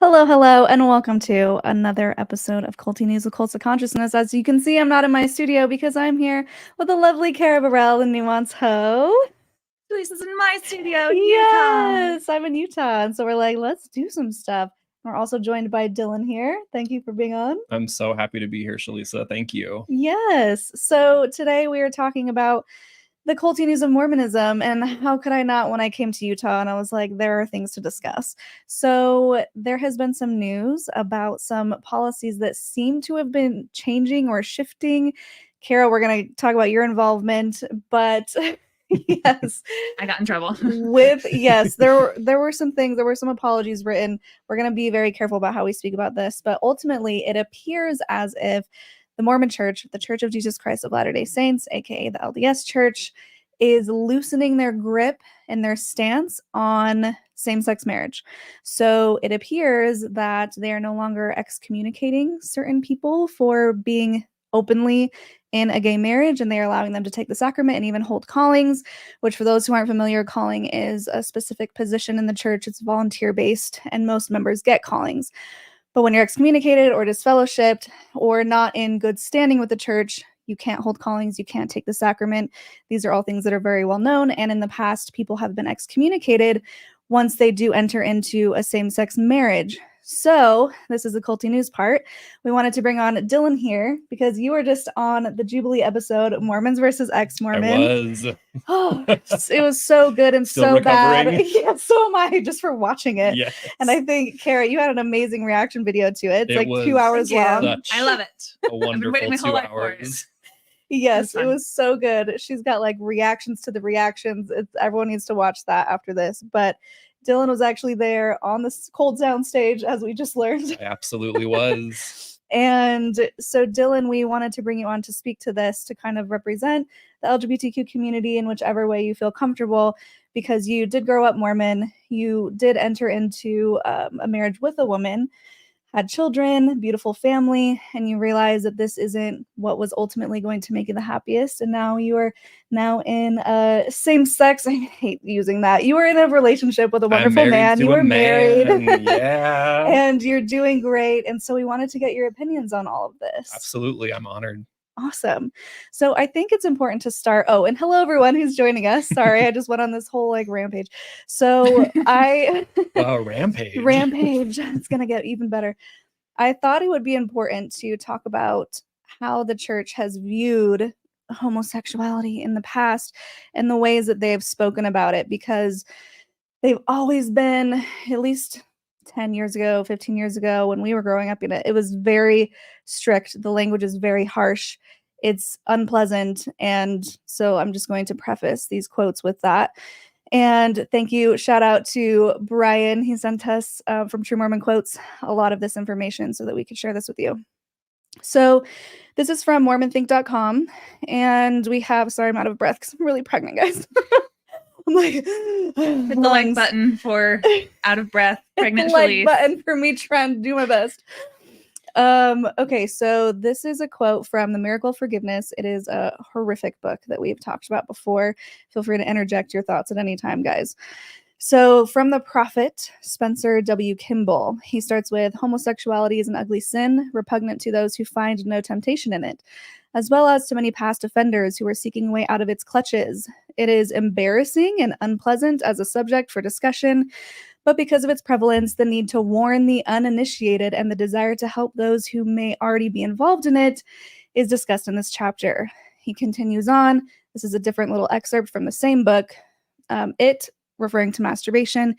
Hello, hello, and welcome to another episode of Culty News with Cults of Consciousness. As you can see, I'm not in my studio because I'm here with the lovely Cara Burrell and Nuancehoe. Shelise is in my studio, Yes, I'm in Utah, and so we're like, let's do some stuff. We're also joined by Dillan here. Thank you for being on. I'm so happy to be here, Shelise. Thank you. Yes, so today we are talking about the culty news of Mormonism, and how could I not when I came to Utah and I was like, there are things to discuss. So there has been some news about some policies that seem to have been changing or shifting. Cara, we're going to talk about your involvement, but yes. I got in trouble. There were some things, there were some apologies written. We're going to be very careful about how we speak about this, but ultimately it appears as if the Mormon Church, the Church of Jesus Christ of Latter-day Saints, aka the LDS Church, is loosening their grip and their stance on same-sex marriage. So it appears that they are no longer excommunicating certain people for being openly in a gay marriage, and they are allowing them to take the sacrament and even hold callings, which for those who aren't familiar, calling is a specific position in the church. It's volunteer-based, and most members get callings. But when you're excommunicated or disfellowshipped or not in good standing with the church, you can't hold callings, you can't take the sacrament. These are all things that are very well known. And in the past, people have been excommunicated once they do enter into a same-sex marriage. So this is the culty news part. We wanted to bring on Dillan here because you were just on the Jubilee episode, Mormons versus Ex-Mormon. I was. Oh, it was so good and Still so recovering. bad. Yeah, so am I, just for watching it. Yes. And I think, Cara, you had an amazing reaction video to it. It's It like was 2 hours long. I love it. A wonderful waiting my whole 2 life for it. hours. Yes, It it was was so good. She's got like reactions to the reactions. Everyone needs to watch that after this. But Dillan was actually there on the Cold Sound stage, as we just learned. I absolutely was. And so, Dillan, we wanted to bring you on to speak to this, to kind of represent the LGBTQ community in whichever way you feel comfortable, because you did grow up Mormon. You did enter into a marriage with a woman, had children, beautiful family, and you realize that this isn't what was ultimately going to make you the happiest. And now you are in a same sex. I hate using that. You were in a relationship with a wonderful man. You were married. Yeah. And you're doing great. And so we wanted to get your opinions on all of this. Absolutely. I'm honored. Awesome. So I think it's important to start. Oh, and hello everyone who's joining us. Sorry, I just went on this whole like rampage. So Wow, rampage. Rampage. It's gonna get even better. I thought it would be important to talk about how the church has viewed homosexuality in the past and the ways that they've spoken about it, because they've always been, at least 10 years ago, 15 years ago, when we were growing up in it, it was very strict. The language is very harsh. It's unpleasant. And so I'm just going to preface these quotes with that. And thank you. Shout out to Brian. He sent us from True Mormon Quotes a lot of this information so that we could share this with you. So this is from mormonthink.com. And we have, sorry, I'm out of breath because I'm really pregnant, guys. I'm like, hit the like button for out of breath, pregnant Shelise. Like button for me trying to do my best. Okay, so this is a quote from The Miracle of Forgiveness. It is a horrific book that we've talked about before. Feel free to interject your thoughts at any time, guys. So from the prophet Spencer W. Kimball, he starts with, homosexuality is an ugly sin, repugnant to those who find no temptation in it, as well as to many past offenders who are seeking a way out of its clutches. It is embarrassing and unpleasant as a subject for discussion, but because of its prevalence, the need to warn the uninitiated and the desire to help those who may already be involved in it is discussed in this chapter. He continues on. This is a different little excerpt from the same book. It, referring to masturbation,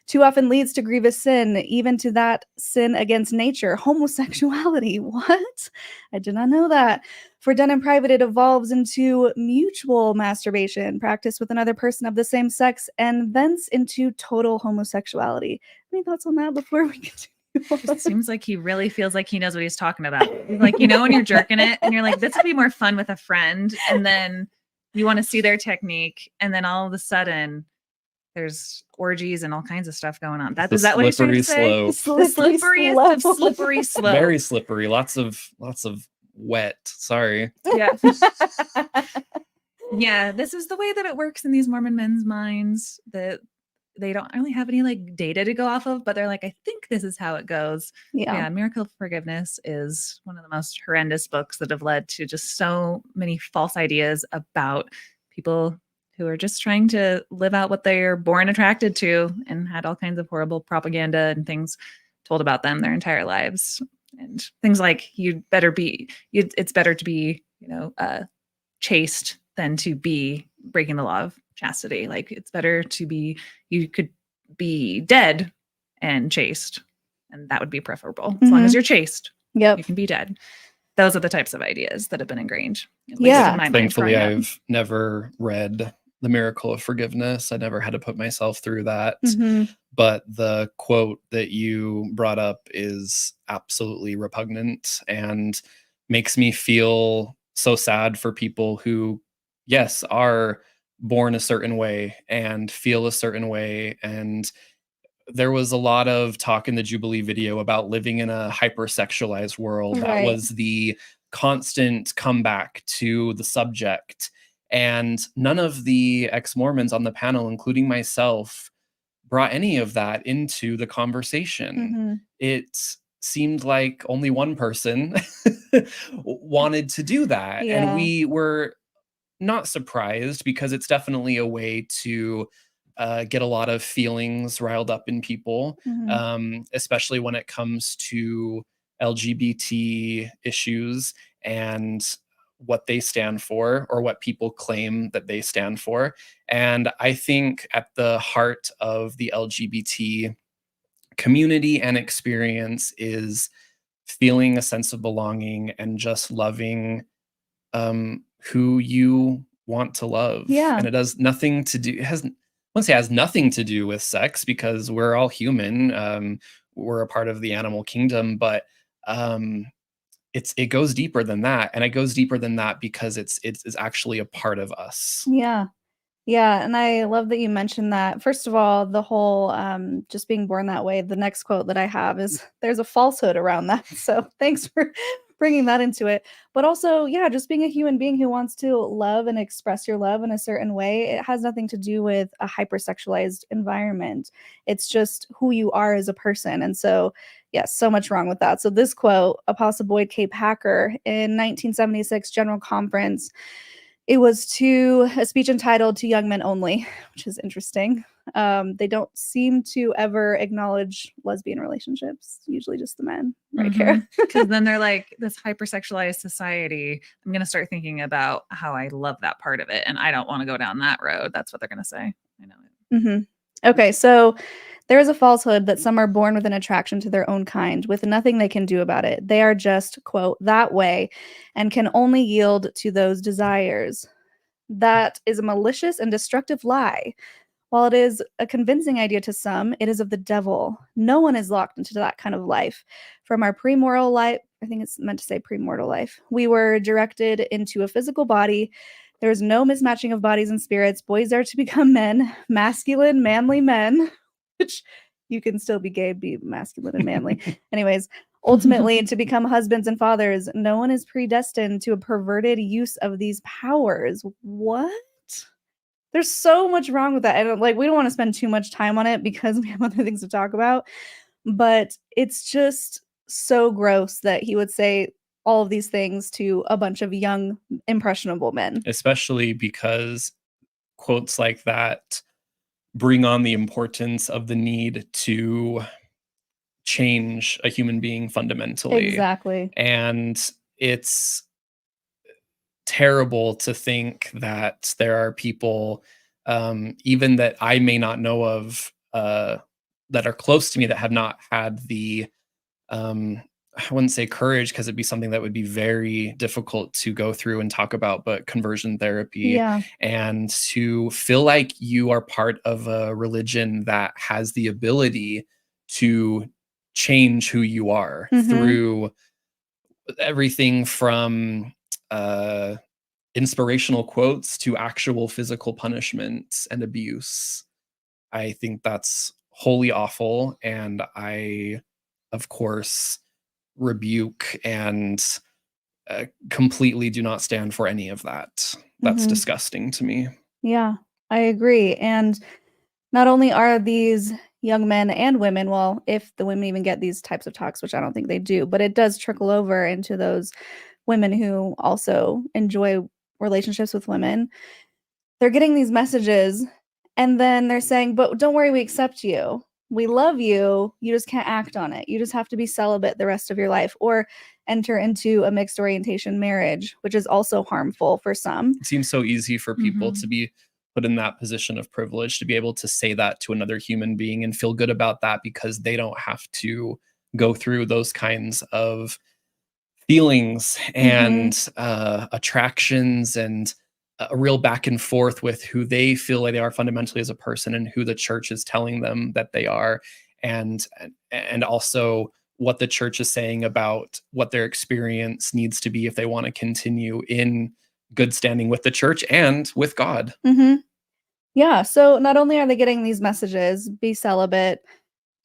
too often leads to grievous sin, even to that sin against nature, homosexuality. What? I did not know that. For done in private, it evolves into mutual masturbation, practiced with another person of the same sex, and thence into total homosexuality. Any thoughts on that before we continue? It seems like he really feels like he knows what he's talking about. He's like, when you're jerking it and you're like, this would be more fun with a friend. And then you want to see their technique. And then all of a sudden, there's orgies and all kinds of stuff going on. Is that what he's trying to say? Slippery Slippery slope. Very slippery. Lots of wet. Sorry. Yeah. Yeah. This is the way that it works in these Mormon men's minds, that they don't really have any like data to go off of, but they're like, I think this is how it goes. Yeah. Miracle of Forgiveness is one of the most horrendous books that have led to just so many false ideas about people who are just trying to live out what they're born attracted to, and had all kinds of horrible propaganda and things told about them their entire lives. And things like it's better to be, chaste than to be breaking the law of chastity. Like, it's better to be, you could be dead and chaste, and that would be preferable. As long as you're chaste, Yep. you can be dead. Those are the types of ideas that have been ingrained, at Yeah. least in my mind. Thankfully, growing up. I've never read The Miracle of Forgiveness. I never had to put myself through that. But the quote that you brought up is absolutely repugnant and makes me feel so sad for people who, yes, are born a certain way and feel a certain way. And there was a lot of talk in the Jubilee video about living in a hypersexualized world. That Right. was the constant comeback to the subject. And none of the ex-Mormons on the panel, including myself, brought any of that into the conversation. It seemed like only one person wanted to do that. Yeah. And we were not surprised, because it's definitely a way to get a lot of feelings riled up in people, especially when it comes to LGBT issues and what they stand for, or what people claim that they stand for. And I think at the heart of the LGBT community and experience is feeling a sense of belonging and just loving who you want to love. Yeah. And it has nothing to do, I wouldn't say it has nothing to do with sex, because we're all human. We're a part of the animal kingdom, but it goes deeper than that. And it goes deeper than that because it's actually a part of us. Yeah. Yeah, and I love that you mentioned that. First of all, the whole just being born that way. The next quote that I have is, there's a falsehood around that. So thanks for bringing that into it. But also, yeah, just being a human being who wants to love and express your love in a certain way. It has nothing to do with a hypersexualized environment. It's just who you are as a person. And so, yes, so much wrong with that. So this quote, Apostle Boyd K. Packer in 1976 General Conference, it was to a speech entitled "To Young Men Only," which is interesting. They don't seem to ever acknowledge lesbian relationships, usually just the men, right, Kara? Because then they're like, this hypersexualized society, I'm going to start thinking about how I love that part of it, and I don't want to go down that road. That's what they're going to say. I know it. Okay, so there is a falsehood that some are born with an attraction to their own kind, with nothing they can do about it. They are just, quote, that way, and can only yield to those desires. That is a malicious and destructive lie. While it is a convincing idea to some, it is of the devil. No one is locked into that kind of life. From our premortal life, I think it's meant to say premortal life, we were directed into a physical body. There is no mismatching of bodies and spirits. Boys are to become men, masculine, manly men, which you can still be gay, be masculine and manly. Anyways, ultimately, to become husbands and fathers. No one is predestined to a perverted use of these powers. What? There's so much wrong with that. And like, we don't want to spend too much time on it because we have other things to talk about. But it's just so gross that he would say all of these things to a bunch of young, impressionable men. Especially because quotes like that bring on the importance of the need to change a human being fundamentally. Exactly. And it's terrible to think that there are people, even that I may not know of, that are close to me, that have not had the, I wouldn't say courage, because it'd be something that would be very difficult to go through and talk about, but conversion therapy. Yeah. And to feel like you are part of a religion that has the ability to change who you are through everything from inspirational quotes to actual physical punishment and abuse. I think that's wholly awful. And I, of course, rebuke and completely do not stand for any of that. That's disgusting to me. Yeah, I agree. And not only are these young men and women, well, if the women even get these types of talks, which I don't think they do, but it does trickle over into those women who also enjoy relationships with women. They're getting these messages and then they're saying, but don't worry, we accept you. We love you. You just can't act on it. You just have to be celibate the rest of your life or enter into a mixed orientation marriage, which is also harmful for some. It seems so easy for people Mhm. to be put in that position of privilege, to be able to say that to another human being and feel good about that because they don't have to go through those kinds of feelings and attractions and a real back and forth with who they feel like they are fundamentally as a person and who the church is telling them that they are, and also what the church is saying about what their experience needs to be if they want to continue in good standing with the church and with God. Mm-hmm. Yeah. So not only are they getting these messages, be celibate,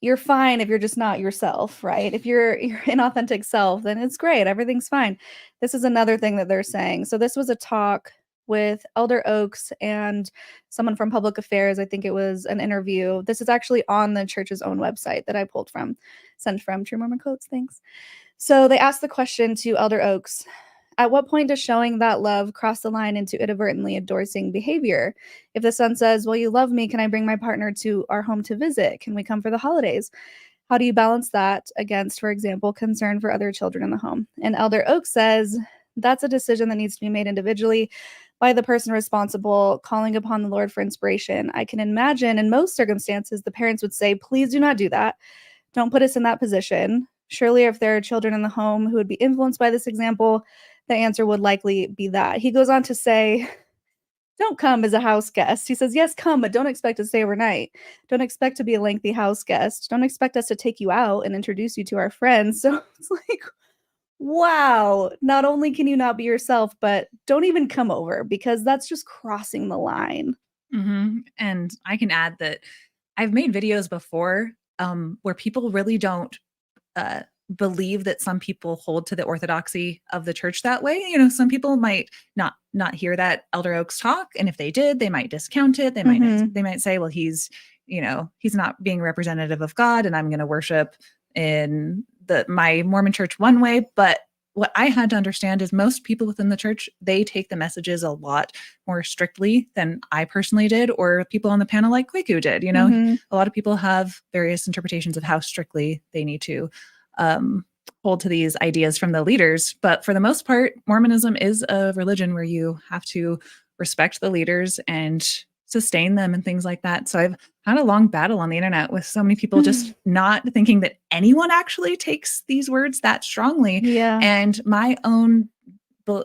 you're fine if you're just not yourself, right? If you're your inauthentic self, then it's great. Everything's fine. This is another thing that they're saying. So this was a talk with Elder Oaks and someone from public affairs. I think it was an interview. This is actually on the church's own website that I pulled from, sent from True Mormon Quotes. Thanks. So they asked the question to Elder Oaks, at what point does showing that love cross the line into inadvertently endorsing behavior? If the son says, well, you love me, can I bring my partner to our home to visit? Can we come for the holidays? How do you balance that against, for example, concern for other children in the home? And Elder Oak says that's a decision that needs to be made individually by the person responsible, calling upon the Lord for inspiration. I can imagine in most circumstances, the parents would say, please do not do that. Don't put us in that position. Surely, if there are children in the home who would be influenced by this example, the answer would likely be that. He goes on to say, don't come as a house guest. He says, yes, come, but don't expect to stay overnight. Don't expect to be a lengthy house guest. Don't expect us to take you out and introduce you to our friends. So it's like, wow, not only can you not be yourself, but don't even come over because that's just crossing the line. Mm-hmm. And I can add that I've made videos before where people really don't uh, believe that some people hold to the orthodoxy of the church that way. You know, some people might not hear that Elder Oaks talk, and if they did, they might discount it. They might say, well, he's not being representative of God, and I'm going to worship in my Mormon church one way. But what I had to understand is most people within the church, they take the messages a lot more strictly than I personally did, or people on the panel like Kwaku did. You know, a lot of people have various interpretations of how strictly they need to hold to these ideas from the leaders. But for the most part, Mormonism is a religion where you have to respect the leaders and sustain them and things like that. So I've had a long battle on the internet with so many people just not thinking that anyone actually takes these words that strongly. Yeah. And my own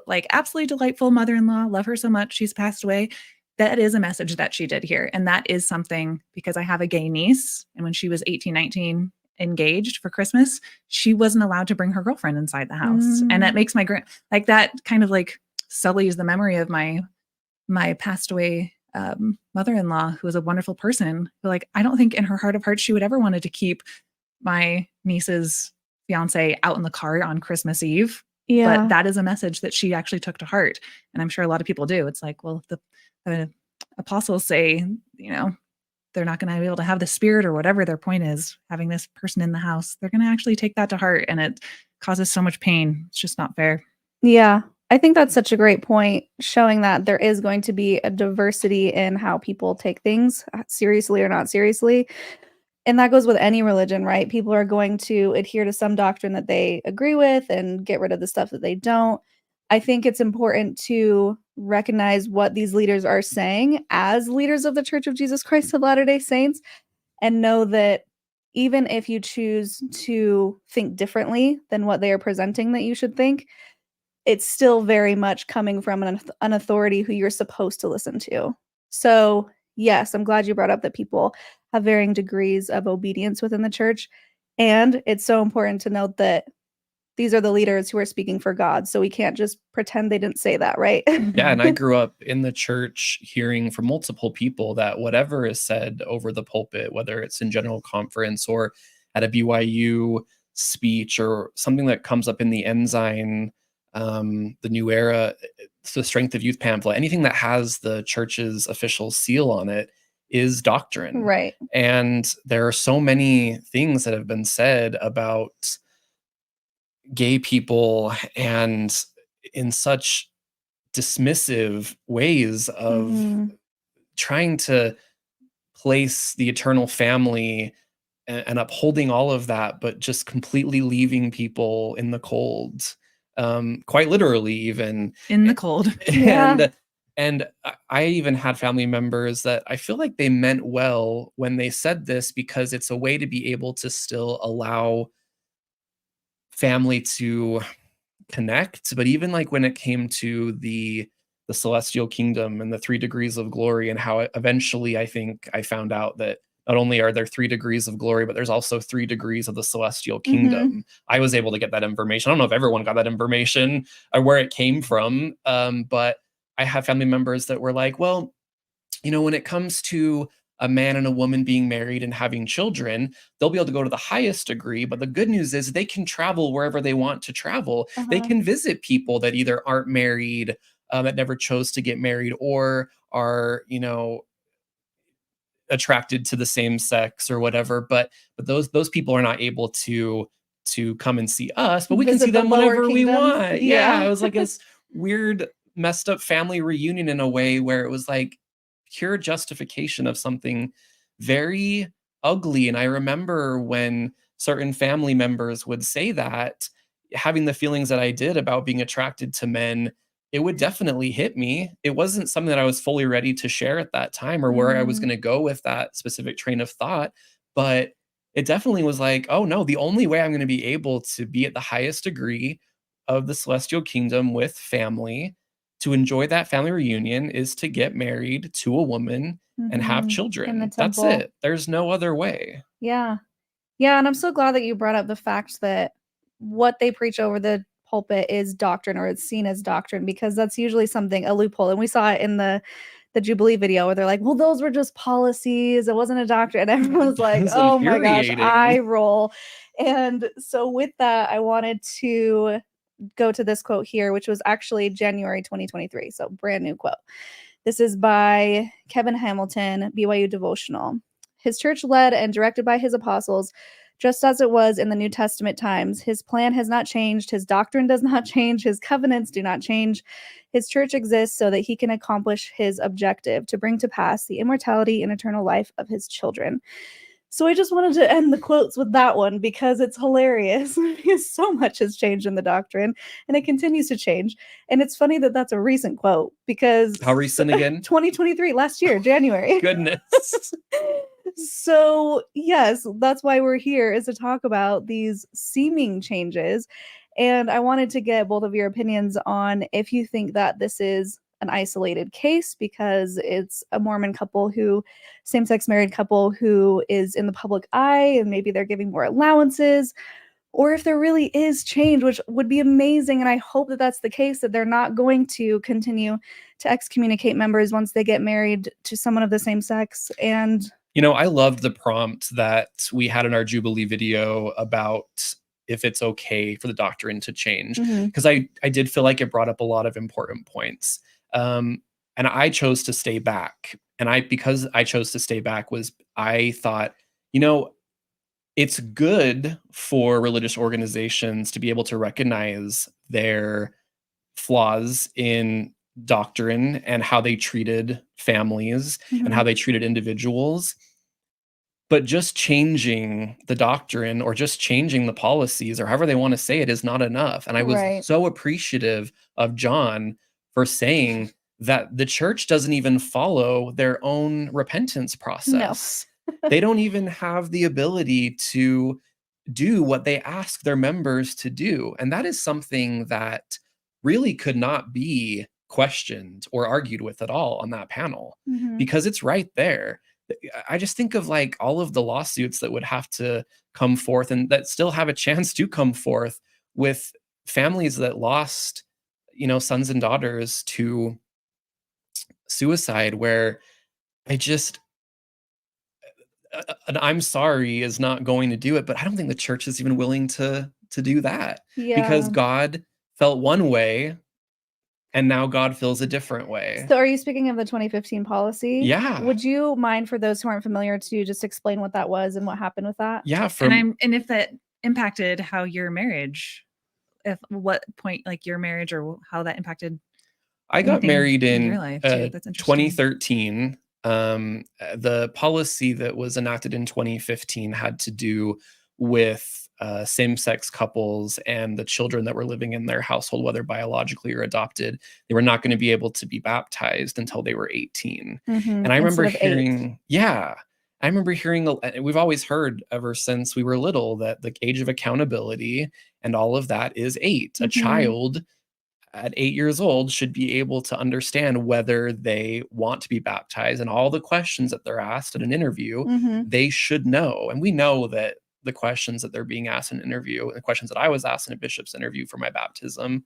like absolutely delightful mother-in-law, love her so much, she's passed away. That is a message that she did here. And that is something, because I have a gay niece, and when she was 18, 19, engaged for Christmas, she wasn't allowed to bring her girlfriend inside the house. And that makes my like that kind of like sullies the memory of my passed away mother-in-law, who was a wonderful person, who, like, I don't think in her heart of hearts she would ever wanted to keep my niece's fiance out in the car on Christmas Eve. Yeah. But that is a message that she actually took to heart. And I'm sure a lot of people do. It's like, well, the apostles say, you know, they're not going to be able to have the spirit or whatever their point is, having this person in the house. They're going to actually take that to heart, and it causes so much pain. It's just not fair. Yeah. I think that's such a great point, showing that there is going to be a diversity in how people take things seriously or not seriously. And that goes with any religion, right? People are going to adhere to some doctrine that they agree with and get rid of the stuff that they don't. I think it's important to recognize what these leaders are saying as leaders of the Church of Jesus Christ of Latter-day Saints, and know that even if you choose to think differently than what they are presenting that you should think, it's still very much coming from an authority who you're supposed to listen to. So, yes, I'm glad you brought up that people have varying degrees of obedience within the church. And it's so important to note that these are the leaders who are speaking for God. So we can't just pretend they didn't say that, right? Yeah, and I grew up in the church hearing from multiple people that whatever is said over the pulpit, whether it's in general conference or at a BYU speech or something that comes up in the Ensign, the New Era, the Strength of Youth pamphlet, anything that has the church's official seal on it is doctrine. Right. And there are so many things that have been said about gay people, and in such dismissive ways of Mhm. trying to place the eternal family and upholding all of that, but just completely leaving people in the cold, quite literally even. In the cold. Yeah. And I even had family members that I feel like they meant well when they said this, because it's a way to be able to still allow family to connect. But even like when it came to the celestial kingdom and the 3 degrees of glory, and how eventually I think I found out that not only are there 3 degrees of glory, but there's also 3 degrees of the celestial kingdom. I was able to get that information. I don't know if everyone got that information or where it came from, but I have family members that were like, well, when it comes to a man and a woman being married and having children, they'll be able to go to the highest degree. But the good news is they can travel wherever they want to travel. They Uh-huh. can visit people that either aren't married, that never chose to get married, or are, attracted to the same sex or whatever. But those people are not able to come and see us, but we can see Visit the them lower whenever we kingdoms. want. Yeah, it was like this weird, messed up family reunion in a way where it was like pure justification of something very ugly. And I remember when certain family members would say that, having the feelings that I did about being attracted to men, it would definitely hit me. It wasn't something that I was fully ready to share at that time, or where I was Mhm. going to go with that specific train of thought. But it definitely was like, oh no, the only way I'm going to be able to be at the highest degree of the celestial kingdom with family, to enjoy that family reunion, is to get married to a woman and have Mhm. In the children. That's temple. it. There's no other way. Yeah. Yeah, and I'm so glad that you brought up the fact that what they preach over the pulpit is doctrine, or it's seen as doctrine, because that's usually something, a loophole. And we saw it in the Jubilee video where they're like, well, those were just policies. It wasn't a doctrine. And everyone's like, It's oh my gosh, infuriating. I roll. And so with that, I wanted to go to this quote here, which was actually January 2023. So brand new quote. This is by Kevin Hamilton, BYU devotional. His church led and directed by his apostles, just as it was in the New Testament times. His plan has not changed. His doctrine does not change. His covenants do not change. His church exists so that he can accomplish his objective, to bring to pass the immortality and eternal life of his children. So I just wanted to end the quotes with that one, because it's hilarious. Because so much has changed in the doctrine, and it continues to change. And it's funny that that's a recent quote, because How recent again? 2023, last year, January. Goodness. So, yes, that's why we're here, is to talk about these seeming changes. And I wanted to get both of your opinions on if you think that this is an isolated case because it's a Mormon couple who, same-sex married couple who is in the public eye, and maybe they're giving more allowances, or if there really is change, which would be amazing. And I hope that that's the case, that they're not going to continue to excommunicate members once they get married to someone of the same sex. And I loved the prompt that we had in our Jubilee video about if it's okay for the doctrine to change, because I did feel like it brought up a lot of important points. And I chose to stay back. And because I chose to stay back, was I thought, it's good for religious organizations to be able to recognize their flaws in doctrine and how they treated families and how they treated individuals. But just changing the doctrine, or just changing the policies, or however they want to say it, is not enough. And I was Right. so appreciative of John for saying that the church doesn't even follow their own repentance process. They don't even have the ability to do what they ask their members to do. And that is something that really could not be questioned or argued with at all on that panel, Mhm. because it's right there. I just think of like all of the lawsuits that would have to come forth, and that still have a chance to come forth, with families that lost, sons and daughters to suicide, where I just, an I'm sorry is not going to do it. But I don't think the church is even willing to do that, because Yeah. God felt one way and now God feels a different way. So are you speaking of the 2015 policy? Yeah. Would you mind, for those who aren't familiar, to just explain what that was and what happened with that? Yeah. And if that impacted how your marriage, if what point like your marriage or how that impacted. I got married in your life too. That's interesting. 2013. The policy that was enacted in 2015 had to do with same-sex couples and the children that were living in their household, whether biologically or adopted. They were not going to be able to be baptized until they were 18. And I remember hearing, we've always heard ever since we were little that the age of accountability and all of that is 8. A child at 8 years old should be able to understand whether they want to be baptized, and all the questions that they're asked in an interview, they should know. And we know that the questions that they're being asked in an interview, the questions that I was asked in a bishop's interview for my baptism,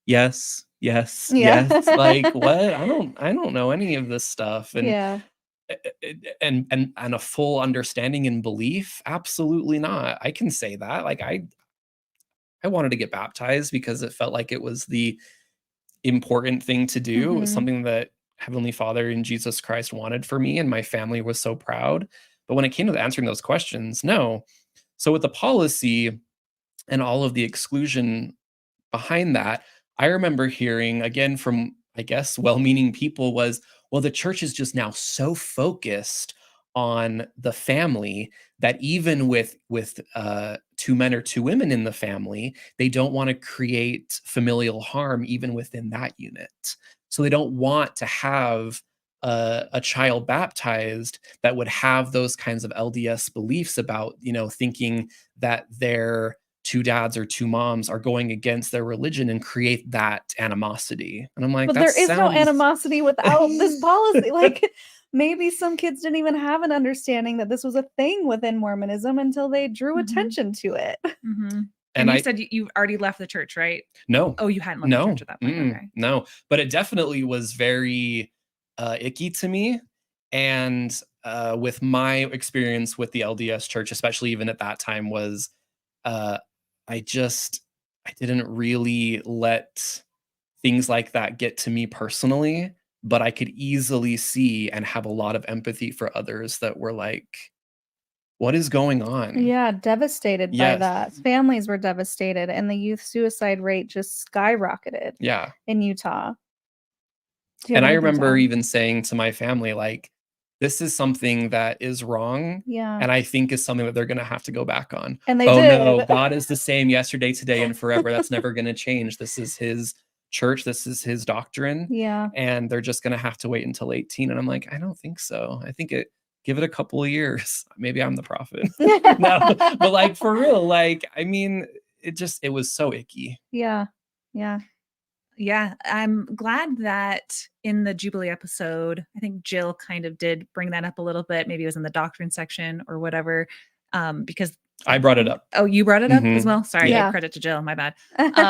yes. Like, what? I don't know any of this stuff. And and a full understanding and belief, absolutely not. I can say that. Like, I wanted to get baptized because it felt like it was the important thing to do. It was something that Heavenly Father and Jesus Christ wanted for me, and my family was so proud. But when it came to answering those questions, no. So with the policy and all of the exclusion behind that, I remember hearing, again, from, I guess, well-meaning people, was, well, the church is just now so focused on the family that even with 2 men or 2 women in the family, they don't want to create familial harm even within that unit. So they don't want to have a child baptized that would have those kinds of LDS beliefs about, thinking that their 2 dads or 2 moms are going against their religion and create that animosity. And I'm like, but there is no animosity without this policy. Like, maybe some kids didn't even have an understanding that this was a thing within Mormonism until they drew attention to it. And you said you already left the church, right? No. Oh, you hadn't left the church at that point. Okay. No, but it definitely was very icky to me. And with my experience with the LDS church, especially even at that time, was I didn't really let things like that get to me personally, but I could easily see and have a lot of empathy for others that were like, what is going on? Yeah, devastated by that. Families were devastated, and the youth suicide rate just skyrocketed. Yeah. In Utah. And I remember even saying to my family, like, this is something that is wrong. Yeah. And I think is something that they're going to have to go back on. And they did. No, God is the same yesterday, today, and forever. That's never going to change. This is his church. This is his doctrine. Yeah. And they're just going to have to wait until 18. And I'm like, I don't think so. I think give it a couple of years. Maybe I'm the prophet. No, but like, for real, like, I mean, it was so icky. Yeah. Yeah. Yeah, I'm glad that in the Jubilee episode, I think Jill kind of did bring that up a little bit. Maybe it was in the doctrine section or whatever, because I brought it up. Oh, you brought it up as well? Sorry, I credit to Jill. My bad.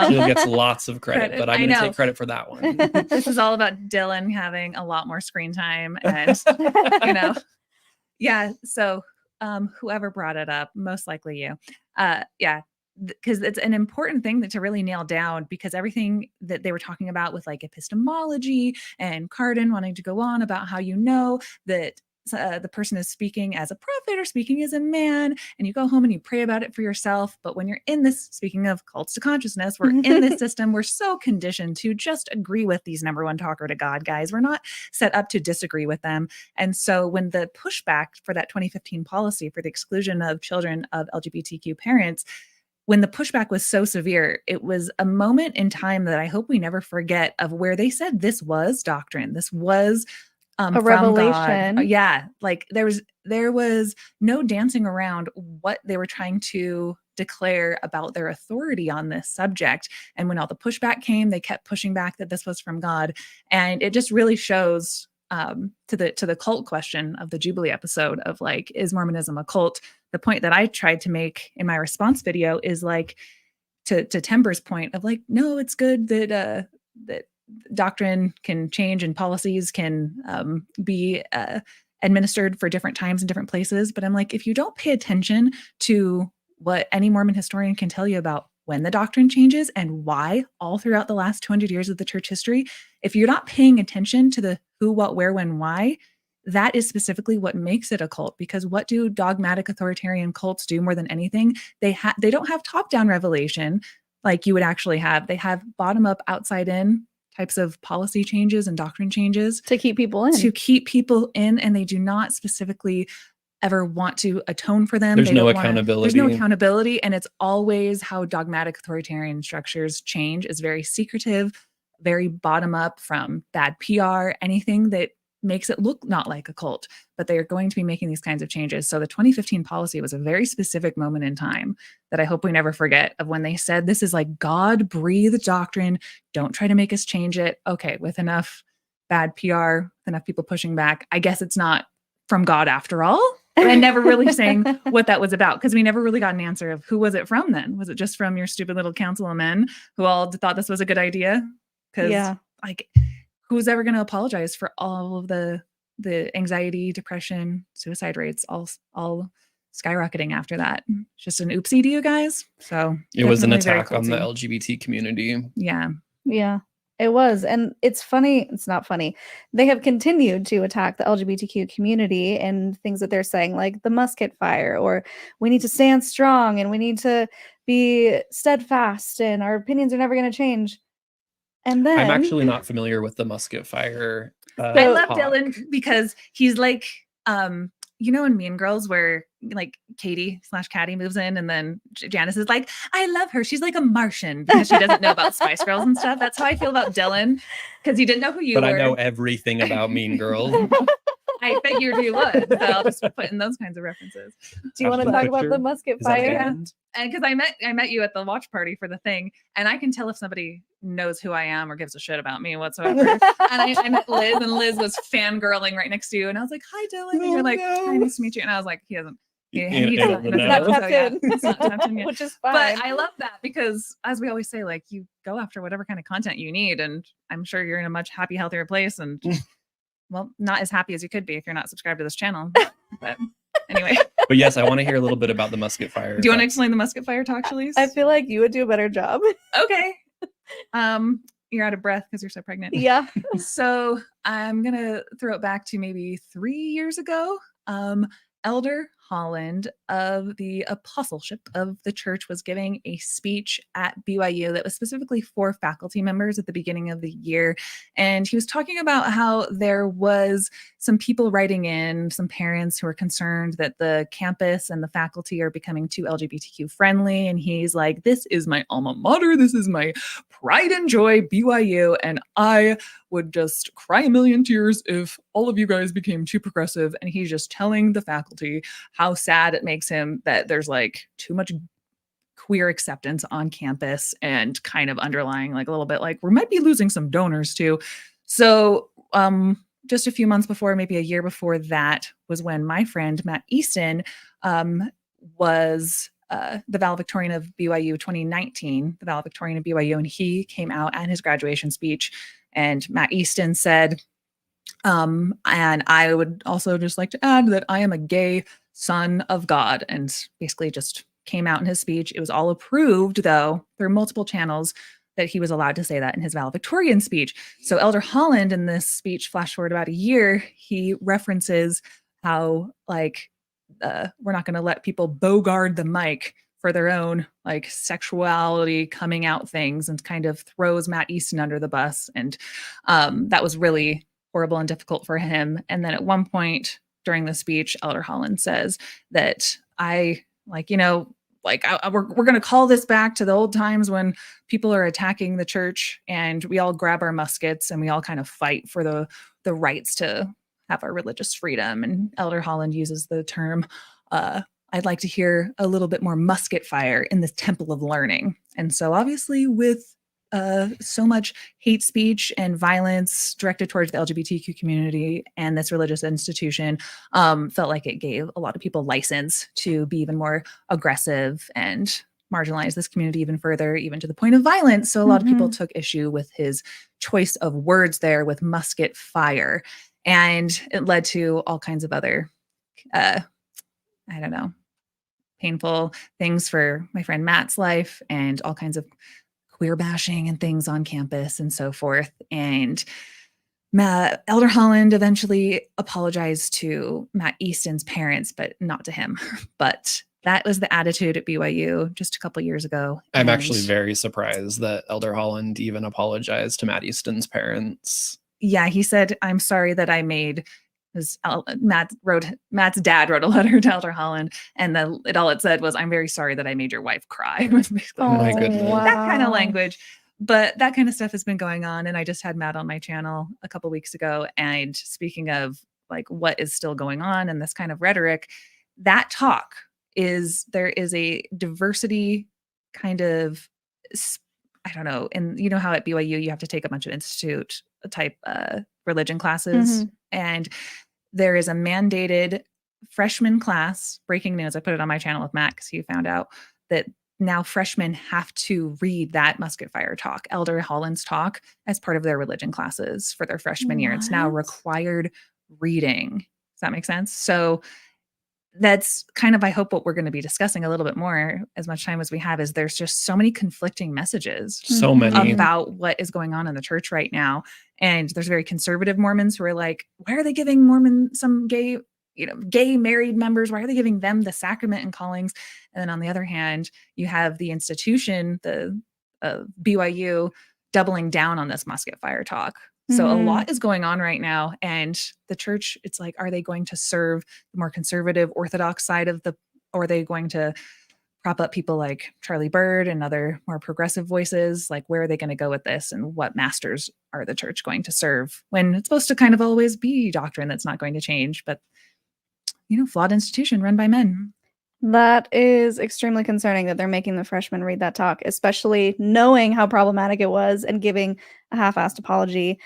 Jill gets lots of credit, but I'm going to take credit for that one. This is all about Dillan having a lot more screen time, and yeah. So whoever brought it up, most likely you. Yeah. Because it's an important thing to really nail down, because everything that they were talking about with like epistemology and Cardin wanting to go on about how that the person is speaking as a prophet or speaking as a man, and you go home and you pray about it for yourself. But when you're in this, speaking of cults to consciousness, we're in this system, we're so conditioned to just agree with these number one talker to God guys. We're not set up to disagree with them. And so when the pushback for that 2015 policy for the exclusion of children of LGBTQ parents, when the pushback was so severe, it was a moment in time that I hope we never forget, of where they said this was doctrine. This was a revelation. God. Yeah. Like there was no dancing around what they were trying to declare about their authority on this subject. And when all the pushback came, they kept pushing back that this was from God. And it just really shows to the cult question of the Jubilee episode of like, is Mormonism a cult? The point that I tried to make in my response video is like, to Timber's point of like, no, it's good that that doctrine can change and policies can be administered for different times and different places. But I'm like, if you don't pay attention to what any Mormon historian can tell you about when the doctrine changes and why all throughout the last 200 years of the church history, if you're not paying attention to the who, what, where, when, why, that is specifically what makes it a cult. Because what do dogmatic authoritarian cults do more than anything? They don't have top-down revelation like you would actually have. They have bottom-up, outside-in types of policy changes and doctrine changes to keep people in. And they do not specifically ever want to atone for them. There's no accountability. There's no accountability. And it's always how dogmatic authoritarian structures change is very secretive, very bottom up, from bad PR, anything that makes it look not like a cult, but they are going to be making these kinds of changes. So the 2015 policy was a very specific moment in time that I hope we never forget, of when they said, this is like God breathed doctrine. Don't try to make us change it. Okay. With enough bad PR, enough people pushing back, I guess it's not from God after all. And never really saying what that was about, because we never really got an answer of who was it from then. Was it just from your stupid little council of men who all thought this was a good idea? Because like, who's ever going to apologize for all of the anxiety, depression, suicide rates, all skyrocketing after that? It's just an oopsie to you guys. So it was an attack on the LGBT community. Yeah. Yeah. It was. And it's funny. It's not funny. They have continued to attack the LGBTQ community and things that they're saying, like the musket fire, or we need to stand strong and we need to be steadfast and our opinions are never going to change. And then I'm actually not familiar with the musket fire. I love Dillan because he's like, you know, in Mean Girls where like Katie/Caddy moves in and then Janice is like, I love her. She's like a Martian because she doesn't know about Spice Girls and stuff. That's how I feel about Dillan, because he didn't know who you were. But I know everything about Mean Girls. I figured you would. So I'll just put in those kinds of references. Do you want to talk about the musket fire? And because I met you at the watch party for the thing, and I can tell if somebody knows who I am or gives a shit about me whatsoever. And I met Liz, and Liz was fangirling right next to you, and I was like, "Hi, Dylan," and you're like, "Hi, nice to meet you." And I was like, "He doesn't." He's not tapped in, which is fine. But I love that because, as we always say, like, you go after whatever kind of content you need, and I'm sure you're in a much happy, healthier place, and well, not as happy as you could be if you're not subscribed to this channel. But anyway. But yes, I want to hear a little bit about the musket fire. Do you want to explain the musket fire talk, Shelise? I feel like you would do a better job. Okay. You're out of breath because you're so pregnant. Yeah. So I'm gonna throw it back to maybe 3 years ago. Elder Holland of the apostleship of the church was giving a speech at BYU that was specifically for faculty members at the beginning of the year. And he was talking about how there was some people writing in, some parents who are concerned that the campus and the faculty are becoming too LGBTQ friendly. And he's like, this is my alma mater. This is my pride and joy, BYU. And I would just cry a million tears if all of you guys became too progressive. And he's just telling the faculty how sad it makes him that there's like too much queer acceptance on campus, and kind of underlying like a little bit like we might be losing some donors too. So just a few months before, maybe a year before that, was when my friend Matt Easton was the valedictorian of BYU 2019, the valedictorian of BYU, and he came out at his graduation speech. And Matt Easton said, and I would also just like to add that I am a gay son of God, and basically just came out in his speech. It was all approved, though, through multiple channels, that he was allowed to say that in his valedictorian speech. So Elder Holland, in this speech, flash forward about a year, he references how, like, we're not going to let people bogard the mic for their own like sexuality coming out things, and kind of throws Matt Easton under the bus. And that was really horrible and difficult for him. And then at one point during the speech, Elder Holland says that we're going to call this back to the old times when people are attacking the church and we all grab our muskets and we all kind of fight for the rights to have our religious freedom. And Elder Holland uses the term, I'd like to hear a little bit more musket fire in the temple of learning. And so obviously with so much hate speech and violence directed towards the LGBTQ community and this religious institution, felt like it gave a lot of people license to be even more aggressive and marginalize this community even further, even to the point of violence. So a lot of people took issue with his choice of words there with musket fire. And it led to all kinds of other, painful things for my friend Matt's life and all kinds of queer bashing and things on campus and so forth. And Elder Holland eventually apologized to Matt Easton's parents, but not to him. But that was the attitude at BYU just a couple years ago. I'm actually very surprised that Elder Holland even apologized to Matt Easton's parents. Yeah, he said, "I'm sorry that I made." Matt's dad wrote a letter to Elder Holland, and all it said was, "I'm very sorry that I made your wife cry." Oh my goodness. Wow. That kind of language. But that kind of stuff has been going on. And I just had Matt on my channel a couple weeks ago. And speaking of like what is still going on and this kind of rhetoric, that talk there is a diversity kind of, I don't know. And you know how at BYU you have to take a bunch of institute type religion classes. And there is a mandated freshman class, breaking news. I put it on my channel with Matt because he found out that now freshmen have to read that musket fire talk, Elder Holland's talk, as part of their religion classes for their freshman year. It's now required reading. Does that make sense? So that's kind of, I hope, what we're going to be discussing a little bit more as much time as we have, is there's just so many conflicting messages So many about what is going on in the church right now. And there's very conservative Mormons who are like, why are they giving some gay married members, why are they giving them the sacrament and callings? And then on the other hand, you have the institution, the BYU, doubling down on this musket fire talk. So a lot is going on right now. And the church, it's like, are they going to serve the more conservative Orthodox side or are they going to prop up people like Charlie Bird and other more progressive voices? Like, where are they going to go with this? And what masters are the church going to serve, when it's supposed to kind of always be doctrine that's not going to change, but flawed institution run by men. That is extremely concerning that they're making the freshmen read that talk, especially knowing how problematic it was and giving a half-assed apology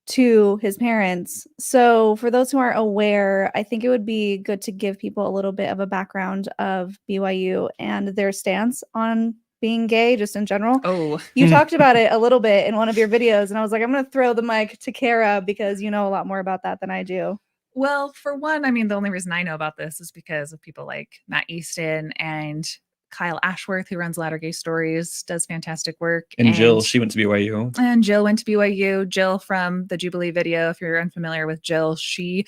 to his parents. So for those who aren't aware, I think it would be good to give people a little bit of a background of BYU and their stance on being gay, just in general. Oh, you talked about it a little bit in one of your videos, and I was like, I'm going to throw the mic to Kara because you know a lot more about that than I do. Well, for one, I mean, the only reason I know about this is because of people like Matt Easton and Kyle Ashworth, who runs Latter Gay Stories, does fantastic work. And Jill, she went to BYU. And Jill went to BYU. Jill from the Jubilee video, if you're unfamiliar with Jill, she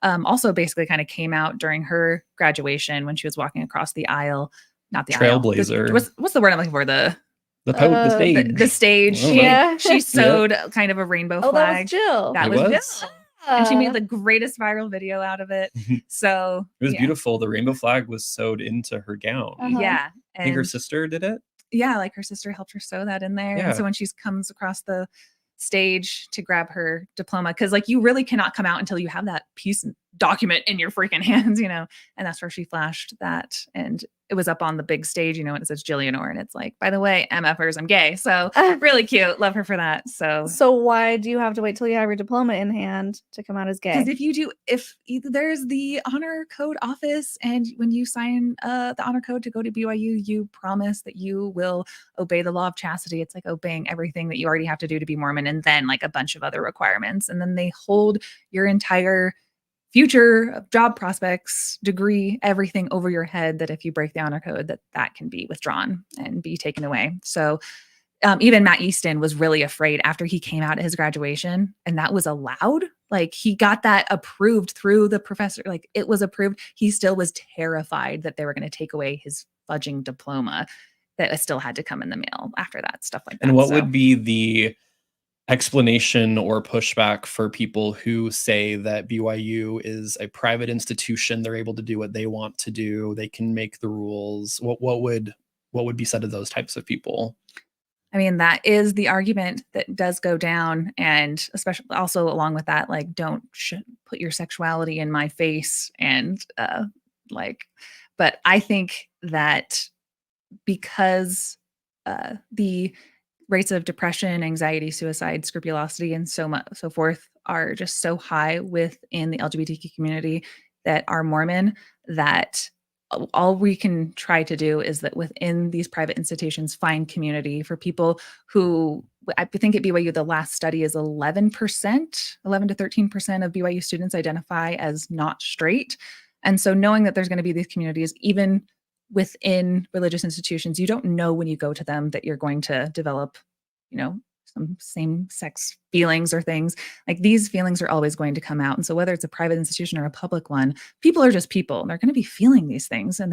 also basically kind of came out during her graduation when she was walking across the aisle. Not the Trailblazer. aisle. What's the word I'm looking for? The stage. The stage. Yeah. She sewed kind of a rainbow flag. That was Jill. That was Jill. And she made the greatest viral video out of it. So it was beautiful. The rainbow flag was sewed into her gown. Yeah. I think her sister did it. Yeah, like her sister helped her sew that in there. Yeah. And so when she comes across the stage to grab her diploma, because like you really cannot come out until you have that piece document in your freaking hands, and that's where she flashed that. And it was up on the big stage, and it says Jillianor, and it's like, by the way, MFers, I'm gay. So really cute. Love her for that. So why do you have to wait till you have your diploma in hand to come out as gay? Because if there's the honor code office, and when you sign the honor code to go to BYU, you promise that you will obey the law of chastity. It's like obeying everything that you already have to do to be Mormon, and then like a bunch of other requirements. And then they hold your entire future job prospects, degree, everything over your head, that if you break the honor code, that can be withdrawn and be taken away. So even Matt Easton was really afraid after he came out at his graduation, and that was allowed. Like he got that approved through the professor, like it was approved. He still was terrified that they were going to take away his fudging diploma that still had to come in the mail after that, stuff like that. And what would be the explanation or pushback for people who say that BYU is a private institution? They're able to do what they want to do. They can make the rules. What would be said to those types of people? I mean, that is the argument that does go down. And especially also along with that, like, don't put your sexuality in my face. And but I think that because the rates of depression, anxiety, suicide, scrupulosity, and so forth are just so high within the LGBTQ community that are Mormon, that all we can try to do is that within these private institutions, find community for people who, I think at BYU, the last study is 11% to 13% of BYU students identify as not straight. And so knowing that there's going to be these communities, even within religious institutions, you don't know when you go to them that you're going to develop, some same sex feelings or things. Like these feelings are always going to come out. And so whether it's a private institution or a public one, people are just people. They're going to be feeling these things. And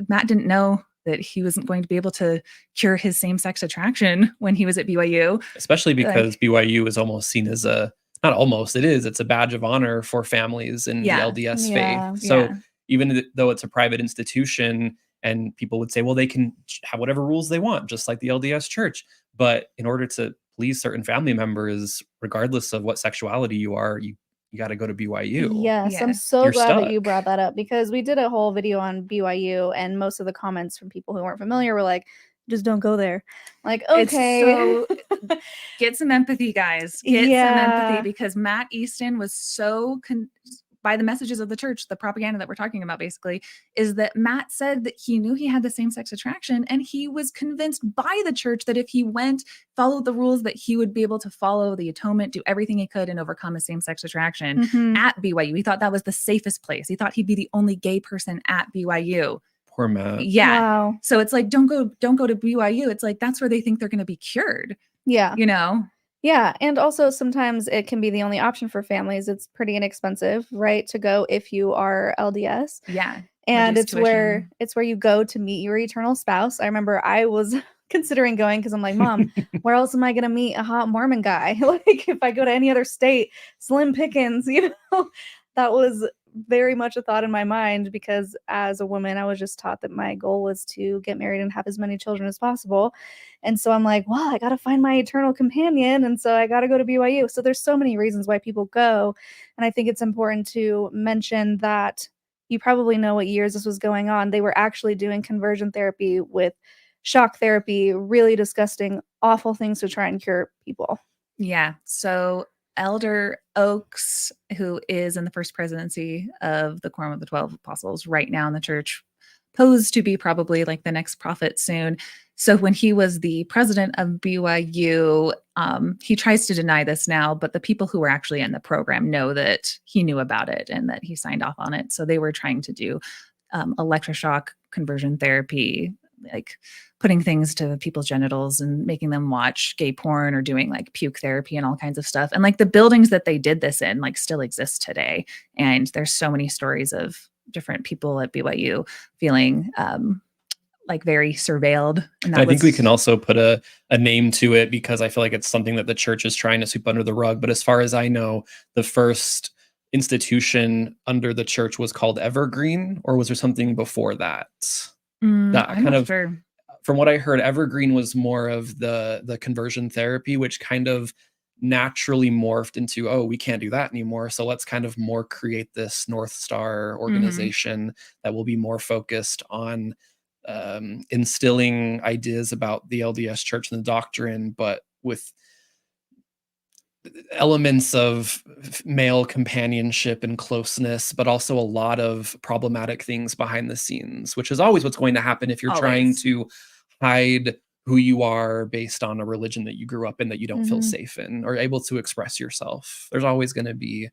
Matt didn't know that he wasn't going to be able to cure his same-sex attraction when he was at BYU. Especially because BYU is almost seen as it's a badge of honor for families in the LDS faith. So even though it's a private institution and people would say, well, they can have whatever rules they want, just like the LDS church. But in order to please certain family members, regardless of what sexuality you are, you got to go to BYU. Yes, I'm so glad that you brought that up, because we did a whole video on BYU and most of the comments from people who weren't familiar were like, just don't go there. Like, okay. Get some empathy, guys. Get some empathy, because Matt Easton was so by the messages of the church, the propaganda that we're talking about basically, is that Matt said that he knew he had the same-sex attraction, and he was convinced by the church that if he followed the rules, that he would be able to follow the atonement, do everything he could, and overcome his same-sex attraction at BYU. He thought that was the safest place. He thought he'd be the only gay person at BYU. Poor Matt. Yeah. Wow. So it's like, don't go to BYU. It's like, that's where they think they're going to be cured. Yeah. Yeah. And also sometimes it can be the only option for families. It's pretty inexpensive, right, to go if you are LDS. Yeah. And it's where you go to meet your eternal spouse. I remember I was considering going because I'm like, Mom, where else am I going to meet a hot Mormon guy? Like if I go to any other state, slim pickings, that was very much a thought in my mind, because as a woman, I was just taught that my goal was to get married and have as many children as possible. And so I'm like, well, I got to find my eternal companion. And so I got to go to BYU. So there's so many reasons why people go. And I think it's important to mention that you probably know what years this was going on. They were actually doing conversion therapy with shock therapy, really disgusting, awful things to try and cure people. Yeah. So Elder Oaks, who is in the first presidency of the Quorum of the 12 Apostles right now in the church, posed to be probably like the next prophet soon. So when he was the president of BYU, he tries to deny this now, but the people who were actually in the program know that he knew about it and that he signed off on it. So they were trying to do electroshock conversion therapy, like putting things to people's genitals and making them watch gay porn, or doing like puke therapy and all kinds of stuff. And like the buildings that they did this in like still exist today. And there's so many stories of different people at BYU feeling like very surveilled. And I think we can also put a name to it, because I feel like it's something that the church is trying to sweep under the rug. But as far as I know, the first institution under the church was called Evergreen, or was there something before that? I'm not sure. From what I heard, Evergreen was more of the conversion therapy, which kind of naturally morphed into, oh, we can't do that anymore. So let's kind of more create this North Star organization that will be more focused on instilling ideas about the LDS church and the doctrine, but with elements of male companionship and closeness, but also a lot of problematic things behind the scenes, which is always what's going to happen if you're trying to hide who you are based on a religion that you grew up in that you don't feel safe in or able to express yourself. There's always going to be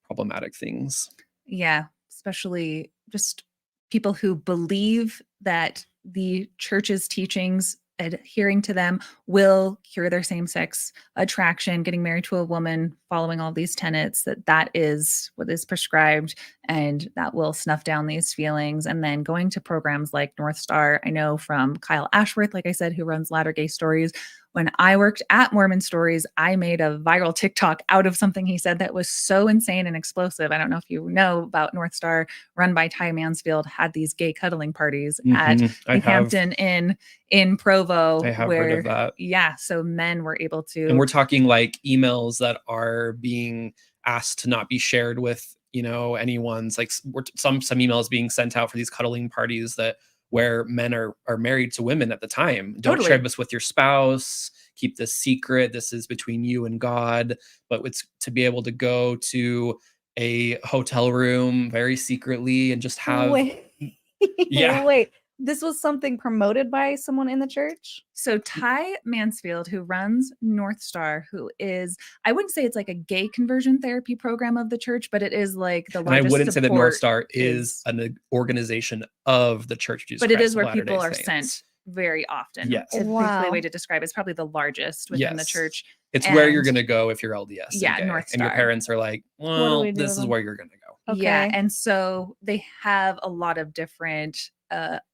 problematic things. Yeah, especially just people who believe that the church's teachings, adhering to them, will cure their same-sex attraction, getting married to a woman, following all these tenets, that is what is prescribed, and that will snuff down these feelings. And then going to programs like North Star, I know from Kyle Ashworth, like I said, who runs Latter Gay Stories, when I worked at Mormon Stories, I made a viral TikTok out of something he said that was so insane and explosive. I don't know if you know about North Star, run by Ty Mansfield, had these gay cuddling parties at the Hampton Inn in Provo. I have heard of that. Yeah, so men were able to. And we're talking like emails that are being asked to not be shared with, anyone's, like some emails being sent out for these cuddling parties where men are married to women at the time. Don't share this with your spouse. Keep this secret. This is between you and God. But it's to be able to go to a hotel room very secretly and just have. Wait. this was something promoted by someone in the church? So Ty Mansfield, who runs North Star, who is, I wouldn't say it's like a gay conversion therapy program of the church, but it is like the And I largest wouldn't say that North support Star is an organization of the Church of Jesus but it Christ is of where Latter-day people are Saints. sent very often. Yes. It's basically Wow. the way to describe it. It's probably the largest within the Yes. church. It's where you're And- going to go if you're LDS. Yeah, and gay. North And your Star. parents are like, do well, we do this with is them? where you're going to go. Yeah, Okay. and so they have a lot of different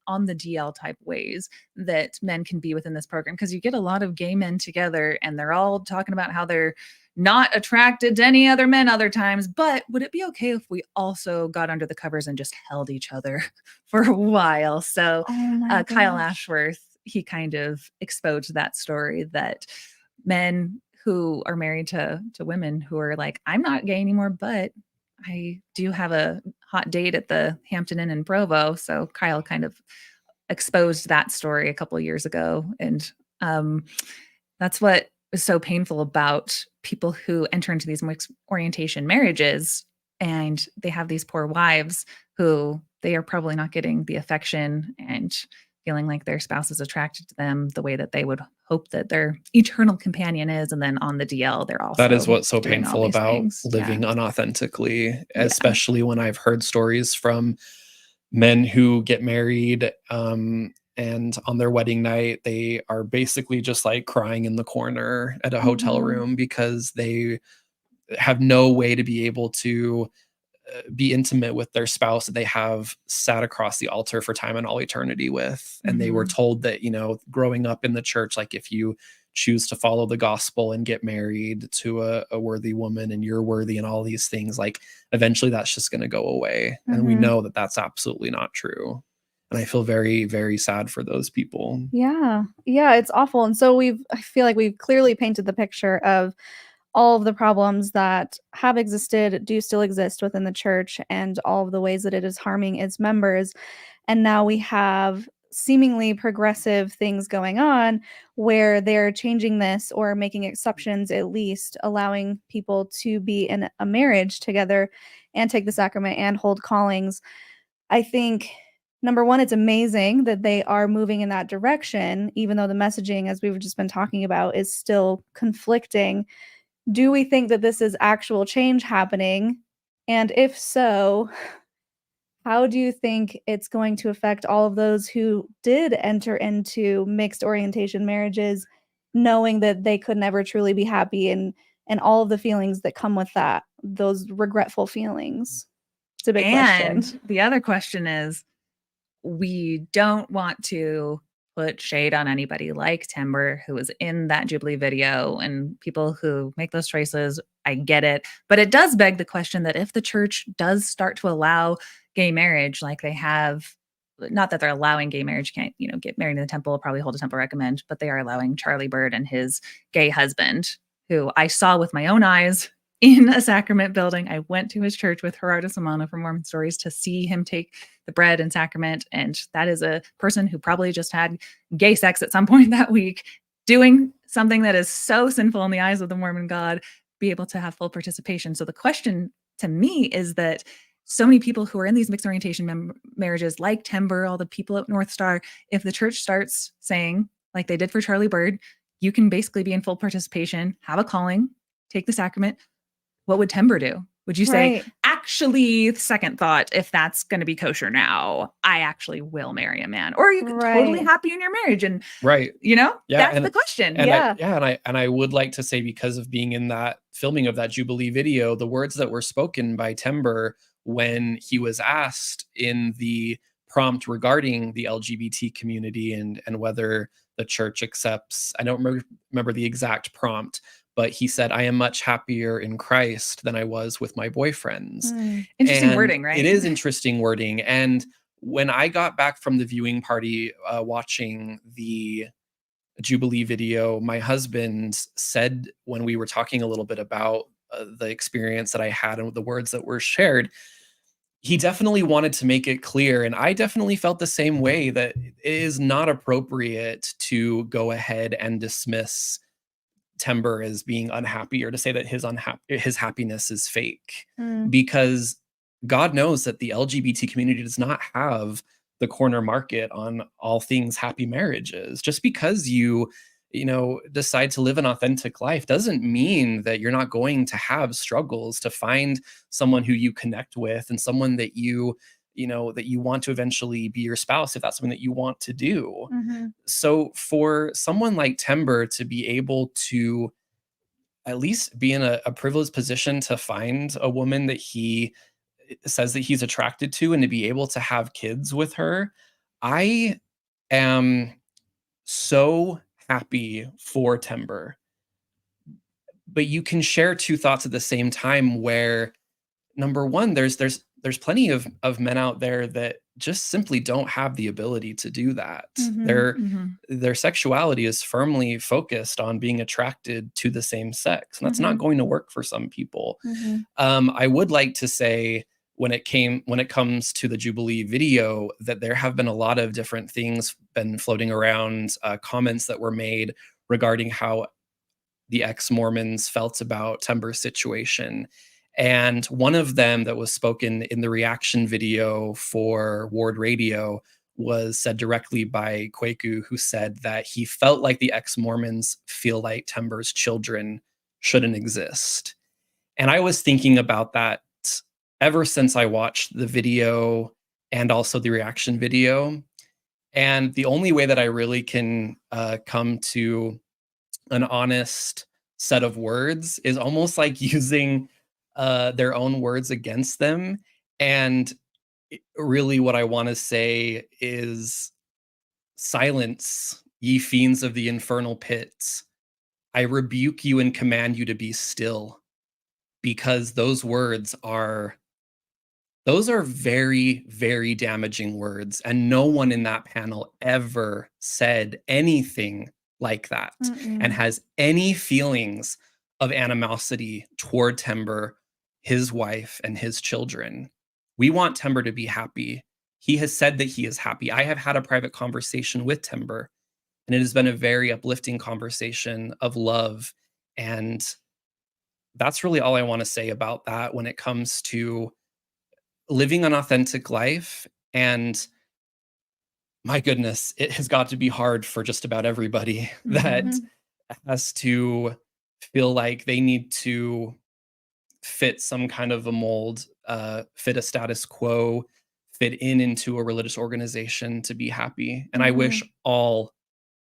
on the DL type ways that men can be within this program, because you get a lot of gay men together and they're all talking about how they're not attracted to any other men other times, but would it be okay if we also got under the covers and just held each other for a while? So Oh my Kyle gosh. Ashworth, he kind of exposed that story that men who are married to women who are like, I'm not gay anymore, but I do have a hot date at the Hampton Inn in Provo. So Kyle kind of exposed that story a couple of years ago. And that's what is so painful about people who enter into these mixed orientation marriages, and they have these poor wives who they are probably not getting the affection and feeling like their spouse is attracted to them the way that they would hope that their eternal companion is. And then on the DL, they're also That is what's so doing all painful these about things. living Yeah. unauthentically, especially when I've heard stories from men who get married and on their wedding night, they are basically just like crying in the corner at a hotel Mhm. room because they have no way to be able to be intimate with their spouse that they have sat across the altar for time and all eternity with. And they were Mhm. told that, you know, growing up in the church, like if you choose to follow the gospel and get married to a worthy woman and you're worthy and all these things, like eventually that's just going to go away. And we Mhm. know that that's absolutely not true. And I feel very, very sad for those people. Yeah. Yeah, it's awful. And so I feel like we've clearly painted the picture of all of the problems that have existed, do still exist within the church, and all of the ways that it is harming its members. And now we have seemingly progressive things going on where they're changing this or making exceptions, at least allowing people to be in a marriage together and take the sacrament and hold callings. I think number one, it's amazing that they are moving in that direction, even though the messaging, as we've just been talking about, is still conflicting. Do we think that this is actual change happening? And if so, how do you think it's going to affect all of those who did enter into mixed orientation marriages, knowing that they could never truly be happy, and all of the feelings that come with that, those regretful feelings? It's a big question. And the other question is, we don't want to put shade on anybody like Timber, who was in that Jubilee video, and people who make those choices. I get it. But it does beg the question that if the church does start to allow gay marriage, like they have, not that they're allowing gay marriage, you can't, get married in the temple, probably hold a temple recommend, but they are allowing Charlie Bird and his gay husband, who I saw with my own eyes in a sacrament building. I went to his church with Gerardo Samana from Mormon Stories to see him take the bread and sacrament. And that is a person who probably just had gay sex at some point that week, doing something that is so sinful in the eyes of the Mormon God, be able to have full participation. So the question to me is that so many people who are in these mixed orientation marriages, like Timber, all the people at North Star, if the church starts saying, like they did for Charlie Bird, you can basically be in full participation, have a calling, take the sacrament, what would Timber do? Would you say, Right. actually, second thought, if that's going to be kosher now, I actually will marry a man? Or are you totally Right. happy in your marriage? And, Right. Yeah, Yeah, that's the question. And Yeah. I would like to say, because of being in that filming of that Jubilee video, the words that were spoken by Timber when he was asked in the prompt regarding the LGBT community and whether the church accepts, I don't remember the exact prompt, but he said, I am much happier in Christ than I was with my boyfriends. Interesting And wording, right? It is interesting wording. And when I got back from the viewing party watching the Jubilee video, my husband said, when we were talking a little bit about the experience that I had and the words that were shared, he definitely wanted to make it clear, and I definitely felt the same way, that it is not appropriate to go ahead and dismiss Timber as being unhappy, or to say that his happiness is fake, Mm. because God knows that the LGBT community does not have the corner market on all things happy marriages. Just because you decide to live an authentic life doesn't mean that you're not going to have struggles to find someone who you connect with and someone that that you want to eventually be your spouse, if that's something that you want to do. So for someone like Timber to be able to at least be in a privileged position to find a woman that he says that he's attracted to and to be able to have kids with her, I am so happy for Timber. But you can share two thoughts at the same time where, number one, there's plenty of men out there that just simply don't have the ability to do that. Their sexuality is firmly focused on being attracted to the same sex, and that's not going to work for some people. I would like to say, when it comes to the Jubilee video, that there have been a lot of different things been floating around, comments that were made regarding how the ex-Mormons felt about Timber's situation. And one of them that was spoken in the reaction video for Ward Radio was said directly by Kwaku, who said that he felt like the ex-Mormons feel like Timber's children shouldn't exist. And I was thinking about that ever since I watched the video and also the reaction video. And the only way that I really can come to an honest set of words is almost like using their own words against them. And really what I want to say is, silence, ye fiends of the infernal pits. I rebuke you and command you to be still, because those are very, very damaging words. And no one in that panel ever said anything like that and has any feelings of animosity toward Timber, his wife, and his children. We want Timber to be happy. He has said that he is happy. I have had a private conversation with Timber, and it has been a very uplifting conversation of love. And that's really all I want to say about that when it comes to living an authentic life. And my goodness, it has got to be hard for just about everybody that has to feel like they need to fit some kind of a mold, fit a status quo, fit into a religious organization to be happy. And I wish all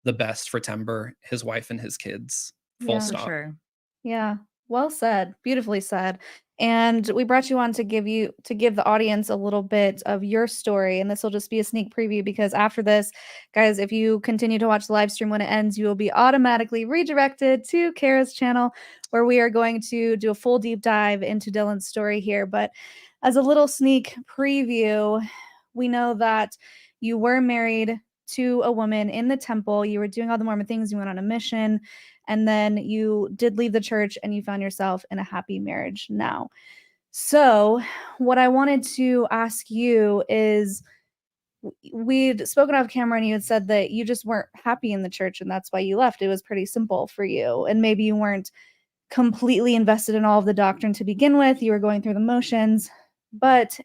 the best for Timber, his wife, and his kids. Full stop. For sure. Yeah. Well said. Beautifully said. And we brought you on to give the audience a little bit of your story. And this will just be a sneak preview, because after this, guys, if you continue to watch the live stream, when it ends, you will be automatically redirected to Kara's channel, where we are going to do a full deep dive into Dillan's story here. But as a little sneak preview, we know that you were married to a woman in the temple. You were doing all the Mormon things. You went on a mission. And then you did leave the church and you found yourself in a happy marriage now. So what I wanted to ask you is, we'd spoken off camera and you had said that you just weren't happy in the church and that's why you left. It was pretty simple for you. And maybe you weren't completely invested in all of the doctrine to begin with. You were going through the motions. But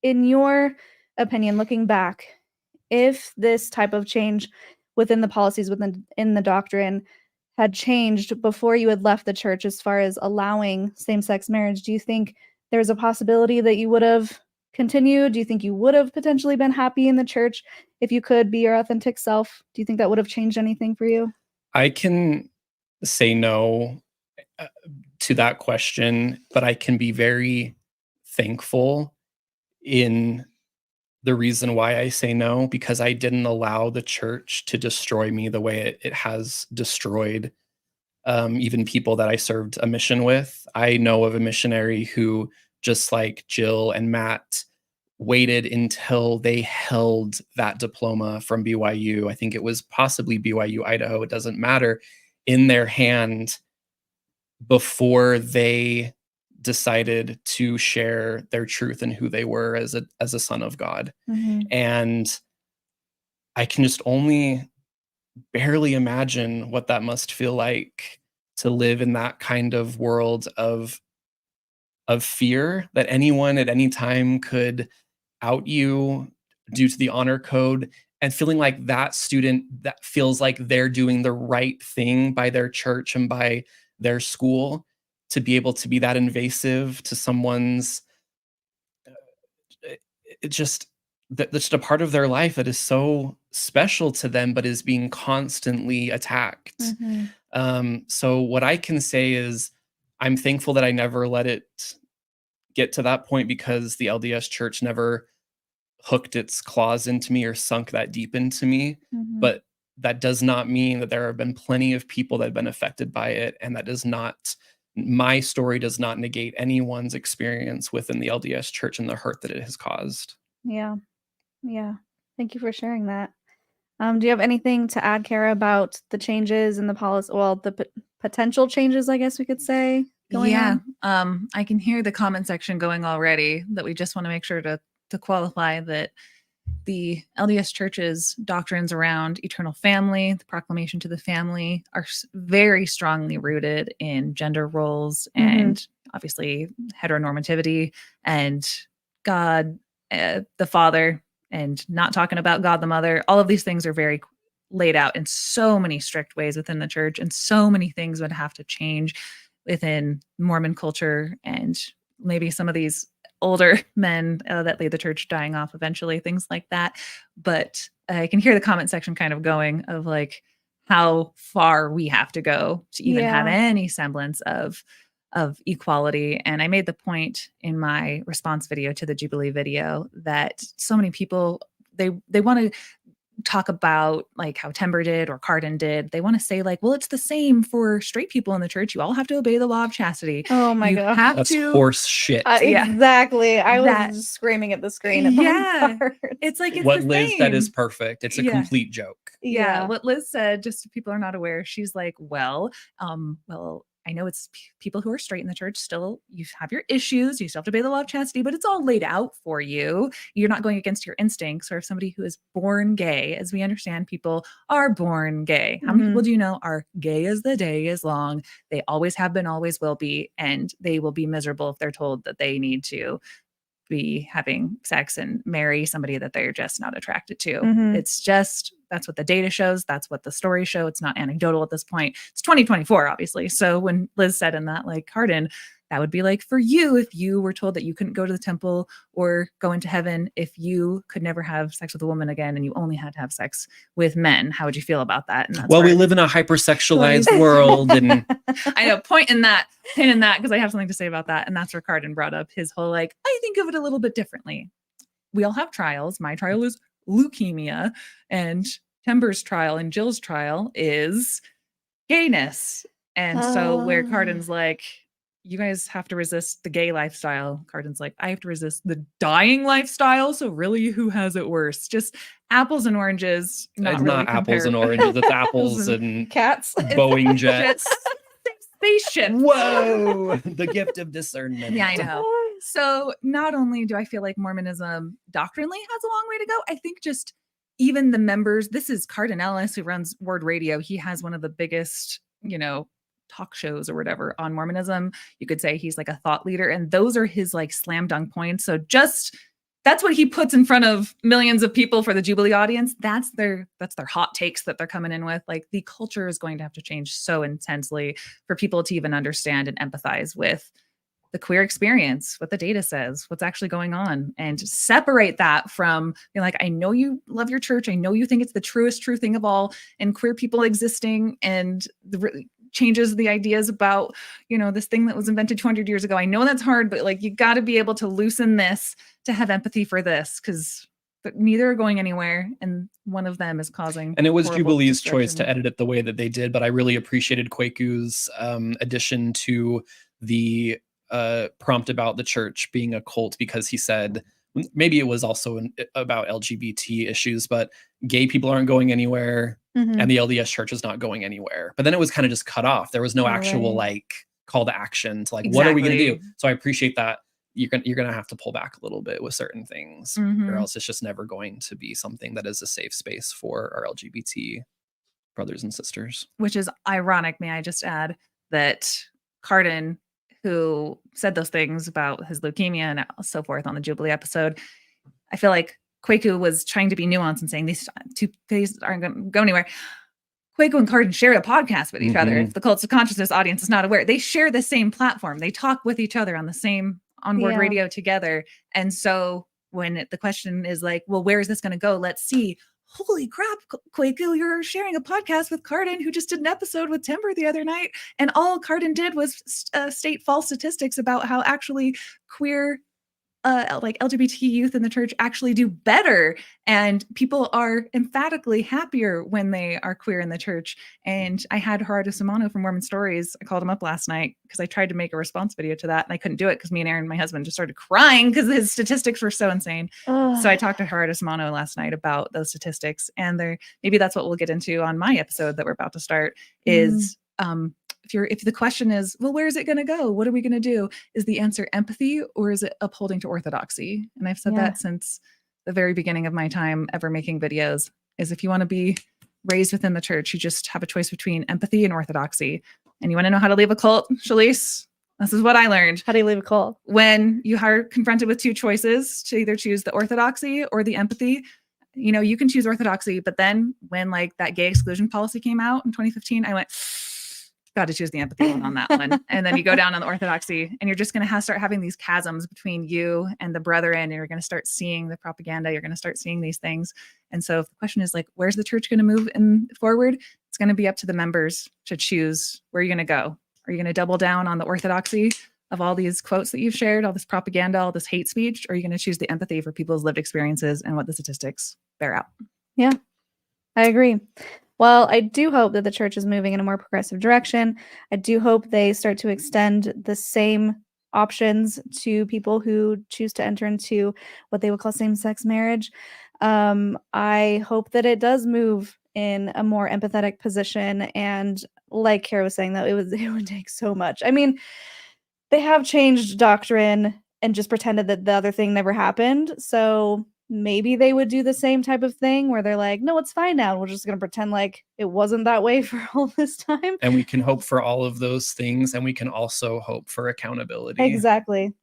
in your opinion, looking back, if this type of change within the policies in the doctrine had changed before you had left the church, as far as allowing same-sex marriage, do you think there's a possibility that you would have continued? Do you think you would have potentially been happy in the church if you could be your authentic self? Do you think that would have changed anything for you? I can say no to that question, but I can be very thankful in the reason why I say no, because I didn't allow the church to destroy me the way it has destroyed even people that I served a mission with. I know of a missionary who, just like Jill and Matt, waited until they held that diploma from BYU. I think it was possibly BYU, Idaho, it doesn't matter, in their hand before they decided to share their truth and who they were as a son of God. And I can just only barely imagine what that must feel like to live in that kind of world of fear that anyone at any time could out you due to the honor code, and feeling like that student that feels like they're doing the right thing by their church and by their school, to be able to be that invasive to someone's it just that's just a part of their life that is so special to them but is being constantly attacked. So what I can say is I'm thankful that I never let it get to that point, because the LDS church never hooked its claws into me or sunk that deep into me. But that does not mean that there have been plenty of people that have been affected by it, and that does not, my story does not negate anyone's experience within the LDS church and the hurt that it has caused. Yeah. Thank you for sharing that. Do you have anything to add, Kara, about the changes in the policy? Well, the potential changes, I guess we could say. Going on? I can hear the comment section going already, that we just want to make sure to qualify that the LDS Church's doctrines around eternal family, the proclamation to the family, are very strongly rooted in gender roles and obviously heteronormativity and God, the Father, and not talking about God the Mother. All of these things are very laid out in so many strict ways within the church, and so many things would have to change within Mormon culture, and maybe some of these older men that lead the church dying off eventually, things like that. But I can hear the comment section kind of going of like how far we have to go to even have any semblance of equality. And I made the point in my response video to the Jubilee video that so many people, they want to talk about like how Timber did or Cardin did. They want to say like, well, it's the same for straight people in the church. You all have to obey the law of chastity. Oh my God. That's horse shit. Exactly. I was just screaming at the screen at that part. It's like, it's what the Liz same. said is perfect. It's a complete joke. Yeah. What Liz said, just so people are not aware, she's like, well, I know it's people who are straight in the church still, you have your issues, you still have to obey the law of chastity, but it's all laid out for you. You're not going against your instincts. Or if somebody who is born gay, as we understand, people are born gay. How many people do you know are gay as the day is long? They always have been, always will be, and they will be miserable if they're told that they need to be having sex and marry somebody that they're just not attracted to. It's just, that's what the data shows. That's what the stories show. It's not anecdotal at this point. It's 2024, obviously. So when Liz said in that, like, Cardin, that would be like for you, if you were told that you couldn't go to the temple or go into heaven, if you could never have sex with a woman again and you only had to have sex with men, how would you feel about that? And that's we live in a hypersexualized world, and I know, pin in that, because I have something to say about that. And that's where Cardin brought up his whole, like, I think of it a little bit differently. We all have trials. My trial is leukemia, and Timber's trial and Jill's trial is gayness. And so where Cardin's like, you guys have to resist the gay lifestyle, Cardin's like, I have to resist the dying lifestyle. So really, who has it worse? Just apples and oranges. It's not apples and oranges. It's apples and cats, Boeing jets, spaceship. Whoa, the gift of discernment. Yeah, I know. So not only do I feel like Mormonism doctrinally has a long way to go, I think just even the members, this is Cardin Ellis, who runs Word Radio. He has one of the biggest, talk shows or whatever on Mormonism. You could say he's like a thought leader, and those are his like slam dunk points. So just that's what he puts in front of millions of people for the Jubilee audience. That's their hot takes that they're coming in with. Like, the culture is going to have to change so intensely for people to even understand and empathize with the queer experience, what the data says, what's actually going on, and separate that from being like, I know you love your church. I know you think it's the truest true thing of all, and queer people existing, and changes the ideas about, this thing that was invented 200 years ago. I know that's hard, but like, you got to be able to loosen this to have empathy for this, because neither are going anywhere, and one of them is causing. And it was Jubilee's choice to edit it the way that they did, but I really appreciated Kwaku's addition to the prompt about the church being a cult, because he said, maybe it was also about LGBT issues, but gay people aren't going anywhere, and the LDS church is not going anywhere. But then it was kind of just cut off. There was no actual like call to action to like, what are we going to do? So I appreciate that you're going to have to pull back a little bit with certain things, or else it's just never going to be something that is a safe space for our LGBT brothers and sisters. Which is ironic, may I just add, that Cardin, who said those things about his leukemia and so forth on the Jubilee episode, I feel like Kwaku was trying to be nuanced and saying these two phases aren't going to go anywhere. Kwaku and Cardin share a podcast with each other. If the Cults of Consciousness audience is not aware, they share the same platform. They talk with each other on the same onboard radio together. And so when the question is like, well, where is this going to go? Let's see. Holy crap, Kwaku, you're sharing a podcast with Cardin, who just did an episode with Timber the other night. And all Cardin did was state false statistics about how actually queer like LGBT youth in the church actually do better, and people are emphatically happier when they are queer in the church. And I had Gerardo Simano from Mormon Stories. I called him up last night because I tried to make a response video to that, and I couldn't do it because me and Aaron, my husband, just started crying because his statistics were so insane. So I talked to Gerardo Simano last night about those statistics, and maybe that's what we'll get into on my episode that we're about to start. Is if the question is, well, where is it going to go? What are we going to do? Is the answer empathy, or is it upholding to orthodoxy? And I've said that since the very beginning of my time ever making videos, is if you want to be raised within the church, you just have a choice between empathy and orthodoxy. And you want to know how to leave a cult, Shelise? This is what I learned. How do you leave a cult? When you are confronted with two choices to either choose the orthodoxy or the empathy, you can choose orthodoxy. But then when like that gay exclusion policy came out in 2015, I went, got to choose the empathy one on that one. And then you go down on the orthodoxy, and you're just going to start having these chasms between you and the brethren, and you're going to start seeing the propaganda. You're going to start seeing these things. And so if the question is like, where's the church going to move forward? It's going to be up to the members to choose where you're going to go. Are you going to double down on the orthodoxy of all these quotes that you've shared, all this propaganda, all this hate speech? Or are you going to choose the empathy for people's lived experiences and what the statistics bear out? Yeah, I agree. Well, I do hope that the church is moving in a more progressive direction. I do hope they start to extend the same options to people who choose to enter into what they would call same-sex marriage. I hope that it does move in a more empathetic position. And like Kara was saying, that it would take so much. I mean, they have changed doctrine and just pretended that the other thing never happened. So maybe they would do the same type of thing where they're like, no, it's fine now. We're just going to pretend like it wasn't that way for all this time. And we can hope for all of those things. And we can also hope for accountability. Exactly.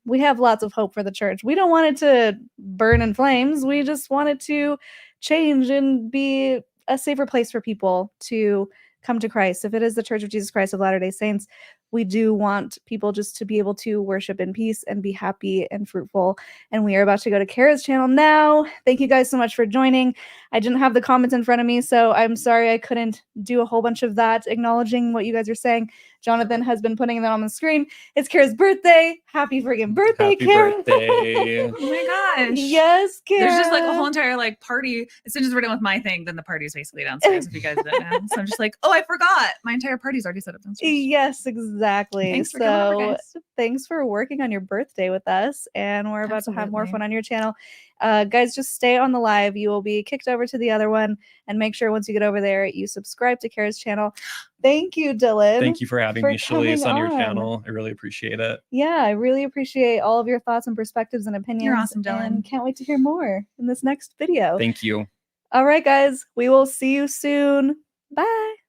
We have lots of hope for the church. We don't want it to burn in flames. We just want it to change and be a safer place for people to come to Christ. If it is the Church of Jesus Christ of Latter-day Saints, we do want people just to be able to worship in peace and be happy and fruitful. And we are about to go to Kara's channel now. Thank you guys so much for joining. I didn't have the comments in front of me, so I'm sorry I couldn't do a whole bunch of that, acknowledging what you guys are saying. Jonathan has been putting that on the screen. It's Kara's birthday. Happy friggin' birthday, Happy Kara. birthday. Oh my gosh. Yes, Kara. There's just like a whole entire like party. As soon as we're done with my thing, then the party's basically downstairs, if you guys didn't know. So I'm just like, oh, I forgot. My entire party's already set up downstairs. Yes, exactly. Thanks for coming over, guys. Thanks for working on your birthday with us. And we're about to have more Absolutely. fun on your channel. Guys, just stay on the live. You will be kicked over to the other one. And make sure once you get over there, you subscribe to Kara's channel. Thank you, Dylan. Thank you for having me, coming Shelise, on your on. channel. I really appreciate it. Yeah, I really appreciate all of your thoughts and perspectives and opinions. You're awesome, Dylan. And can't wait to hear more in this next video. Thank you. All right, guys, we will see you soon. Bye.